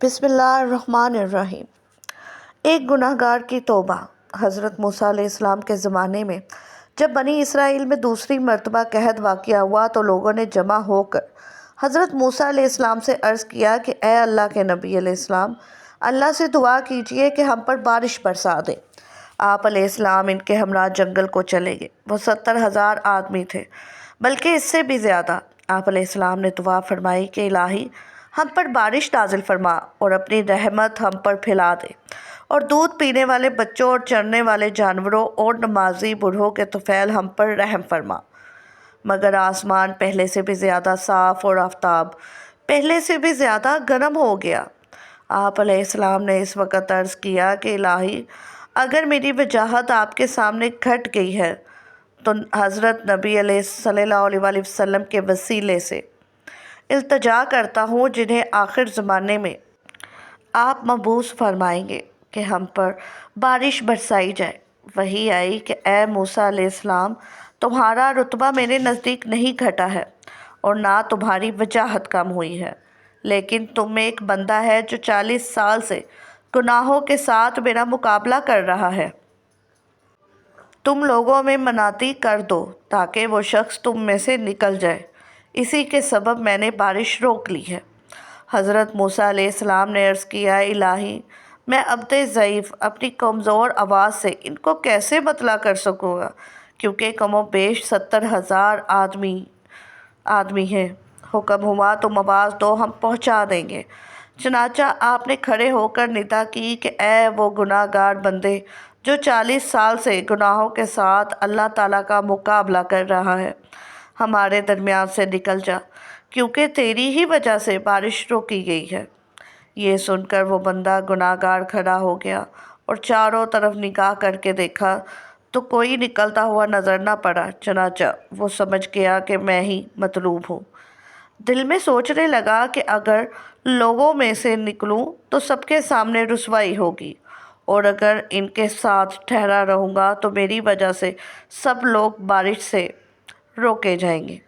बिस्मिल्लाहिर्रहमानिर्रहीम। एक गुनाहगार की तौबा। हज़रत मूसा अलैहिस्सलाम के ज़माने में जब बनी इसराइल में दूसरी मरतबा कहत वाक़या हुआ तो लोगों ने जमा होकर हज़रत मूसा अलैहिस्सलाम से अर्ज़ किया कि ए अल्लाह के नबी अलैहिस्सलाम, अल्लाह से दुआ कीजिए कि हम पर बारिश बरसा दे। आप अलैहिस्सलाम इनके हमरा जंगल को चले गए। वो 70,000 आदमी थे, बल्कि इससे भी ज़्यादा। आप अलैहिस्सलाम ने दुआ फरमाई कि इलाही, हम पर बारिश नाजिल फरमा और अपनी रहमत हम पर फैला दे, और दूध पीने वाले बच्चों और चरने वाले जानवरों और नमाजी बूढ़ों के तुफ़ैल हम पर रहम फरमा। मगर आसमान पहले से भी ज़्यादा साफ़ और आफ़ताब पहले से भी ज़्यादा गर्म हो गया। आप अलैहिस्सलाम ने इस वक्त अर्ज़ किया कि इलाही, अगर मेरी वजाहत आपके सामने घट गई है तो हज़रत नबी सल्लल्लाहु अलैहि वसल्लम के वसीले से इल्तिजा करता हूँ, जिन्हें आखिर ज़माने में आप मबूस फरमाएंगे, कि हम पर बारिश बरसाई जाए। वही आई कि ए मूसा अलैहिस्सलाम, तुम्हारा रुतबा मेरे नज़दीक नहीं घटा है और ना तुम्हारी वजाहत कम हुई है, लेकिन तुम में एक बंदा है जो 40 साल से गुनाहों के साथ मेरा मुकाबला कर रहा है। तुम लोगों में मनाती कर दो ताकि वो शख्स तुम में से निकल जाए। इसी के सबब मैंने बारिश रोक ली है। हज़रत मूसा अलैहिस्सलाम ने अर्ज़ किया, इलाही, मैं अब्दे ज़ईफ़ अपनी कमज़ोर आवाज़ से इनको कैसे बतला कर सकूँगा, क्योंकि कमो बेश 70,000 आदमी हैं। हुक्म हुआ तुम आवाज़ दो, हम पहुँचा देंगे। चनाचा आपने खड़े होकर निदा की कि ए वो गुनाहगार बंदे जो 40 साल से गुनाहों के साथ अल्लाह ताला का मुकाबला कर रहा है, हमारे दरमियान से निकल जा, क्योंकि तेरी ही वजह से बारिश रोकी गई है। ये सुनकर वो बंदा गुनाहगार खड़ा हो गया और चारों तरफ निगाह करके देखा तो कोई निकलता हुआ नज़र ना पड़ा। चनाचा वो समझ गया कि मैं ही मतलूब हूँ। दिल में सोचने लगा कि अगर लोगों में से निकलूं तो सबके सामने रुसवाई होगी, और अगर इनके साथ ठहरा रहूँगा तो मेरी वजह से सब लोग बारिश से रोके जाएंगे।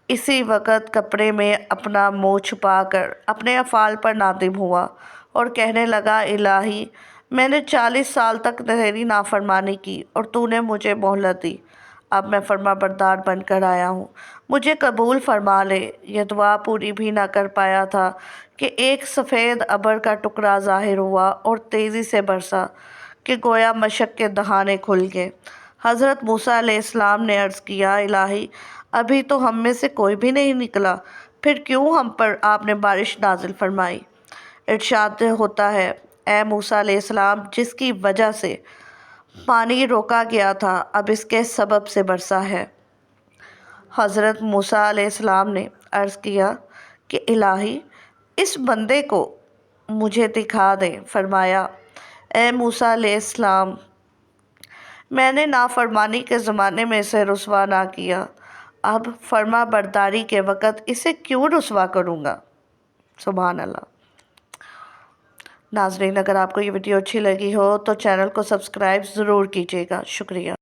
इसी वक्त कपड़े में अपना मुँह छुपाकर अपने अफ़ाल पर नादिम हुआ और कहने लगा, इलाही, मैंने 40 साल तक तेरी नाफरमानी की और तूने मुझे मोहलत दी। अब मैं फर्माबरदार बनकर आया हूँ, मुझे कबूल फरमा ले। यह दुआ पूरी भी ना कर पाया था कि एक सफ़ेद अबर का टुकड़ा ज़ाहिर हुआ और तेज़ी से बरसा कि गोया मशक के दहाने खुल गए। हज़रत मूसा अलैहिस्सलाम ने अर्ज़ किया, इलाही, अभी तो हम में से कोई भी नहीं निकला, फिर क्यों हम पर आपने बारिश नाजिल फरमाई। इरशाद होता है, ए मूसा अलैहिस्सलाम, जिसकी वजह से पानी रोका गया था अब इसके सबब से बरसा है। हज़रत मूसा अलैहिस्सलाम ने अर्ज़ किया कि इलाही, इस बंदे को मुझे दिखा दें। फरमाया, ए मूसा अलैहिस्सलाम, मैंने नाफरमानी के ज़माने में इसे रुसवा ना किया, अब फर्मा बरदारी के वक़्त इसे क्यों रुसवा करूँगा। सुभान अल्लाह। नाज़रीन, अगर आपको ये वीडियो अच्छी लगी हो तो चैनल को सब्सक्राइब ज़रूर कीजिएगा। शुक्रिया।